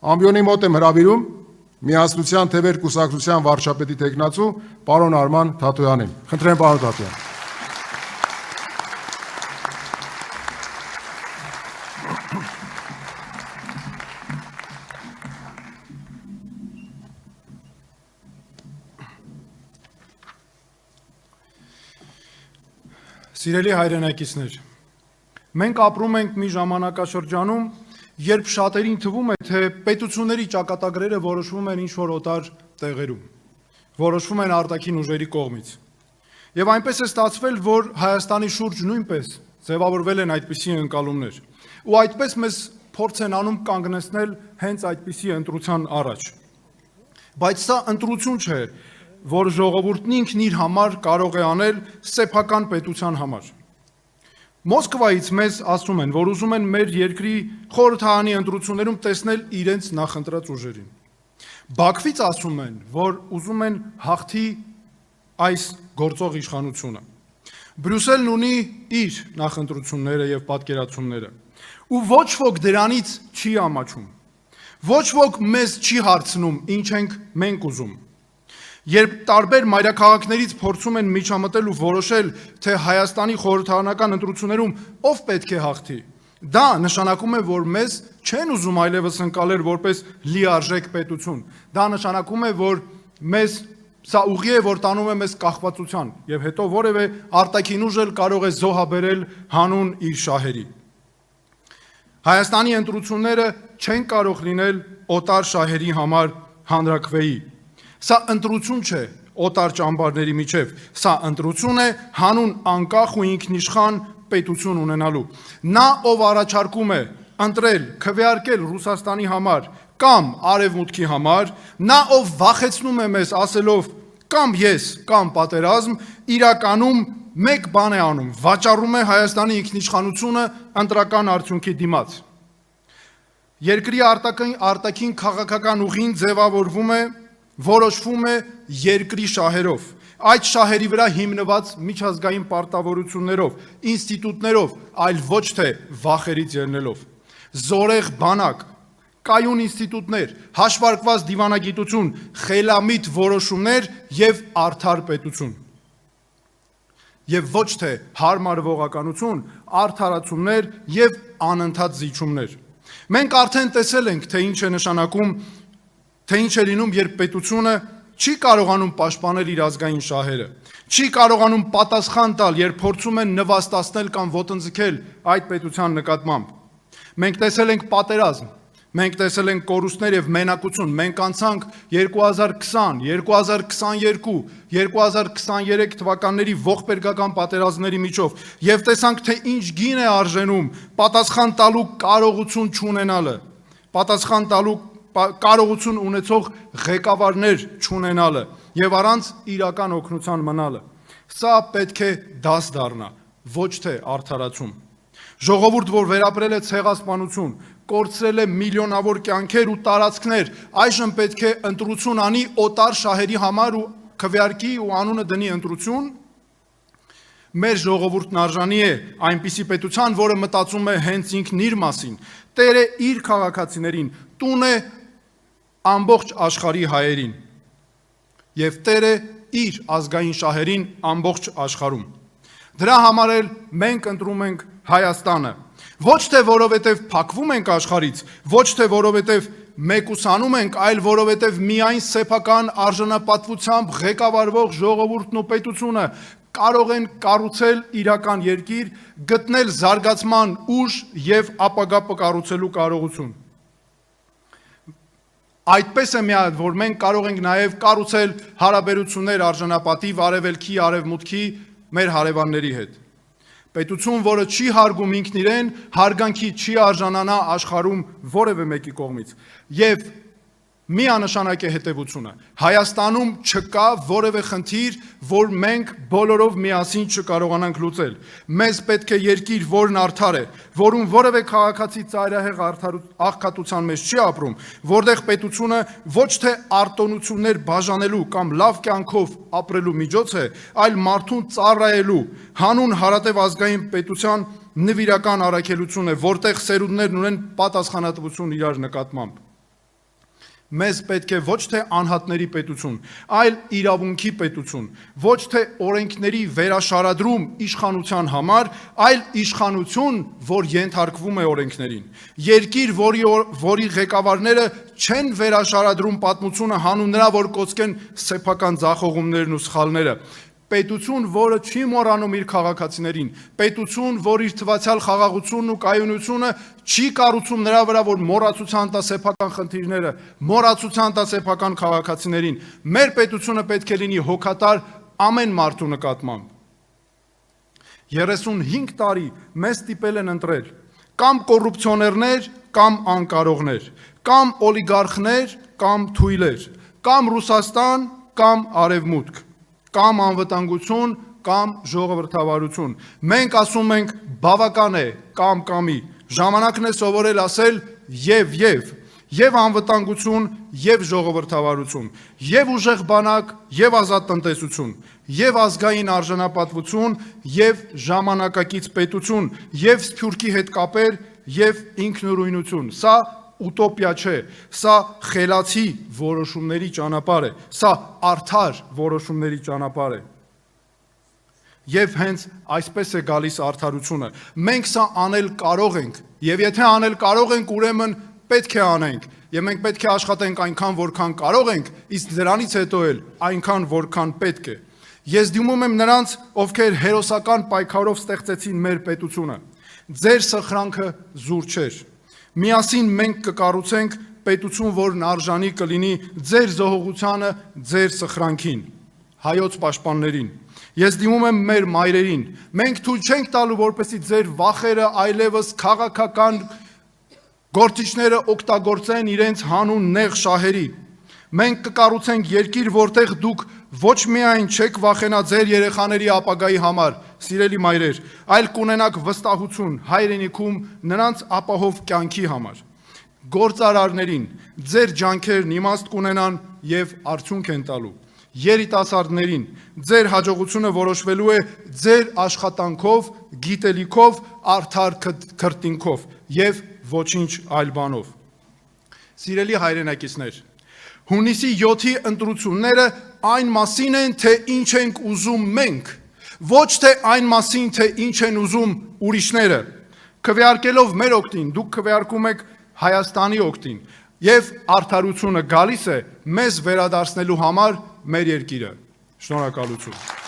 Ամբիոնի մոտ եմ հրավիրում Միասնության թևեր կուսակցության վարչապետի տեխնացու պարոն Արման Թաթոյանին։ Խնդրեմ պարոն Թաթոյան։ Սիրելի հայրենակիցներ, մենք ապրում ենք մի ժամանակաշրջանում, երբ շատերին թվում է, թե պետությունների ճակատագրերը որոշվում են ինչ-որ օտար տեղերում, որոշվում են արտաքին ուժերի կողմից։ Եվ այնպես է ստացվել, որ Հայաստանի շուրջ նույնպես ձևավորվել են այդպիսի ընկալումներ, ու այդպես մեզ փորձ են անում կանգնեցնել հենց այդպիսի ընտրության առաջ։ Բայց սա ընտրություն չէ, որ ժողովուրդն ինքն իր համար կարող է անել սեփական պետության համար։ Մոսկվայից մեզ ասում են, որ ուզում են մեր երկրի խորհրդարանի ընտրություններում տեսնել իրենց նախընտրած ուժերին։ Բաքվից ասում են, որ ուզում են հաղթի այս գործող իշխանությունը։ Բրյուսելն ունի իր նախընտրությունները եւ պատկերացումները, ու ոչ ոք դրանից չի ամաչում։ Ոչ ոք մեզ չի հարցնում, ինչ ենք մենք ուզում։ Երբ տարբեր մայրաքաղաքներից փորձում են միջամտել ու որոշել, թե Հայաստանի խորհրդարանական ընտրություններում ով պետք է հաղթի, դա նշանակում է, որ մեզ չեն ուզում այլևս ընկալել որպես լիարժեք պետություն։ Դա նշանակում է, որ մեզ սա ուղի է, որ տանում է մեզ կախվածության, եւ հետո որևէ արտաքին ուժ էլ կարող է զոհաբերել հանուն իր շահերի։ Հայաստանի ընտրությունները չեն կարող լինել օտար շահերի համար հանրաքվեի։ Սա ընտրություն չէ օտար ճամբարների միջև, սա ընտրություն է հանուն անկախ ու ինքնիշխան պետություն ունենալու։ Նա, ով առաջարկում է ընտրել, քվեարկել Ռուսաստանի համար կամ Արևմուտքի համար, նա, ով վախեցնում է մեզ ասելով կամ ես, կամ պատերազմ, իրականում մեկ բան է անում, վաճառում է Հայաստանի ինքնիշխանությունը ընտրական արդյունքի դիմաց։ Երկրի արտաքին քաղաքական ուղին ձևավորվում է, որոշվում է երկրի շահերով, այդ շահերի վրա հիմնված միջազգային պարտավորություններով, ինստիտուտներով, այլ ոչ թե վախերից ելնելով։ Զորեղ բանակ, կայուն ինստիտուտներ, հաշվարկված դիվանագիտություն, խելամիտ որոշումներ եւ արդար պետություն։ Եվ ոչ թե հարմարվողականություն, արդարացումներ եւ անընդհատ զիջումներ։ Մենք արդեն տեսել ենք, թե ինչ է նշանակում, թե ինչ է լինում, երբ պետությունը չի կարողանում պաշտպանել իր ազգային շահերը, չի կարողանում պատասխան տալ, երբ փորձում են նվաստացնել կամ ոտնձգել այդ պետության նկատմամբ։ Մենք տեսել ենք պատերազմ, մենք տեսել ենք կորուստներ եւ մենակություն, մենք անցանք 2020, 2022, 2023 թվականների ողբերգական պատերազմների միջով եւ տեսանք, թե ինչ գին է արժենում պատասխան տալու կարողություն չունենալը, պատասխան տալու կարողություն ունեցող ղեկավարներ չունենալը եւ առանց իրական օգնության մնալը։ Սա պետք է դաս դառնա, ոչ թե արդարացում։ Ժողովուրդ, որ վերապրել է ցեղասպանություն, կորցրել է միլիոնավոր կյանքեր ու տարածքներ, այժմ պետք է ընտրություն անի օտար շահերի համար ու քվեարկի ու անունը դնի ընտրություն։ Մեր ժողովուրդն արժանի է այնպիսի պետության, որը մտածում է հենց ինքն իր մասին, տեր է իր քաղաքացիներին, տուն է ամբողջ աշխարհի հայերին եւ տեր է իր ազգային շահերին ամբողջ աշխարհում։ Դրա համար էլ մենք ընտրում ենք Հայաստանը, ոչ թե որովհետեւ փակվում ենք աշխարհից, ոչ թե որովհետեւ մեկուսանում ենք, այլ որովհետեւ միայն սեփական արժանապատվությամբ ղեկավարվող ժողովուրդն ու պետությունը կարող են կառուցել իրական երկիր, գտնել զարգացման ուժ եւ ապագա կառուցելու կարողություն։ Այդպես է միայն, որ մենք կարող ենք նաև կառուցել հարաբերություններ արժանապատիվ արևելքի, արևմուտքի մեր հարևանների հետ։ Պետություն, որը չի հարգում ինքն իրեն, հարգանքի չի արժանանա աշխարհում որևէ մեկի կողմից։ Եվ միանշանակ է հետևությունը։ Հայաստանում չկա որևէ խնդիր, որ մենք բոլորով միասին չկարողանանք լուծել։ Մեզ պետք է երկիր, որն արդար է, որում որևէ քաղաքացի ծայրահեղ աղքատության մեջ չի ապրում, որտեղ պետությունը ոչ թե արտոնություններ բաժանելու կամ լավ կյանքով ապրելու միջոց է, այլ մարդուն ծառայելու հանուն հարատև ազգային պետության նվիրական առաքելություն է, որտեղ սերունդներն ունեն պատասխանատվություն իրար նկատմամբ։ Մեզ պետք է ոչ թե անհատների պետություն, այլ իրավունքի պետություն, ոչ թե օրենքների վերաշարադրում իշխանության համար, այլ իշխանություն, որ ենթարկվում է օրենքներին։ Երկիր, որի ղեկավարները չեն վերաշարադրում պատմությունը հանուն նրա, որ կոծկեն սեփական ձախողումներն ու սխալները։ Պետություն, որը չի մոռանում իր քաղաքացիներին, պետություն, որ իր թվացյալ խաղաղությունն ու կայունությունը չի կառուցում նրա վրա, որ մոռացության տա սեփական խնդիրները, մոռացության տա սեփական քաղաքացիներին։ Մեր պետությունը պետք է լինի հոգատար ամեն մարդու նկատմամբ։ 35 տարի մեզ ստիպել են ընտրել կամ կոռուպցիոներներ, կամ անկարողներ, կամ օլիգարխներ, կամ թույլեր, կամ Ռուսաստան, կամ Արևմուտք, կամ անվտանգություն, կամ ժողովրդավարություն։ Մենք ասում ենք բավական է, կամի, ժամանակն է սովորել ասել եւ անվտանգություն, եւ ժողովրդավարություն, եւ ուժեղ բանակ, եւ ազատ տնտեսություն, եւ ազգային արժանապատվություն, եւ ժամանակակից պետություն, եւ սփյուռքի հետ կապեր, եւ ինքնուրույնություն։ Սա ուտոպիա չէ, սա խելացի որոշումների ճանապարհ է, սա արդար որոշումների ճանապարհ է։ Եվ հենց այսպես է գալիս արդարությունը։ Մենք սա անել կարող ենք, եւ եթե անել կարող ենք, ուրեմն պետք է անենք, եւ մենք պետք է աշխատենք այնքան, որքան կարող ենք, իսկ դրանից հետո էլ այնքան, որքան պետք է։ Ես դիմում եմ նրանց, ովքեր հերոսական պայքարով ստեղծեցին մեր պետությունը։ Ձեր սխրանքը զուր չէր։ Միասին մենք կկառուցենք պետություն, որն արժանի կլինի ձեր զոհողությանը, ձեր սխրանքին, հայոց պաշտպաններին։ Ես դիմում եմ մեր մայրերին, մենք թույլ չենք տալու, որպեսզի ձեր վախերը այլևս քաղաքական գործիչները օգտագործեն իրենց հանուն նեղ շահերի։ Մենք կկառուցենք երկիր, որտեղ դուք ոչ միայն չեք վախենա ձեր երեխաների ապագայի համար, սիրելի մայրեր, այլ կունենաք վստահություն հայրենիքում նրանց ապահով կյանքի համար։ Գործարարներին ձեր ջանքերն իմաստ կունենան եւ արդյունք են տալու։ Երիտասարդներին ձեր հաջողությունը որոշվելու է ձեր աշխատանքով, գիտելիքով, արդար քրտինքով եւ ոչինչ այլ բանով։ Սիրելի հայրենակիցներ, հունիսի 7-ի ընտրությունները այն մասին են, թե ինչ ենք ուզում մենք, ոչ թե այն մասին, թե ինչ են ուզում ուրիշները։ Քվեարկելով մեր օգտին, դուք քվեարկում եք Հայաստանի օգտին, եւ արդարությունը գալիս է մեզ վերադարձնելու համար մեր երկիրը։ Շնորհակալություն։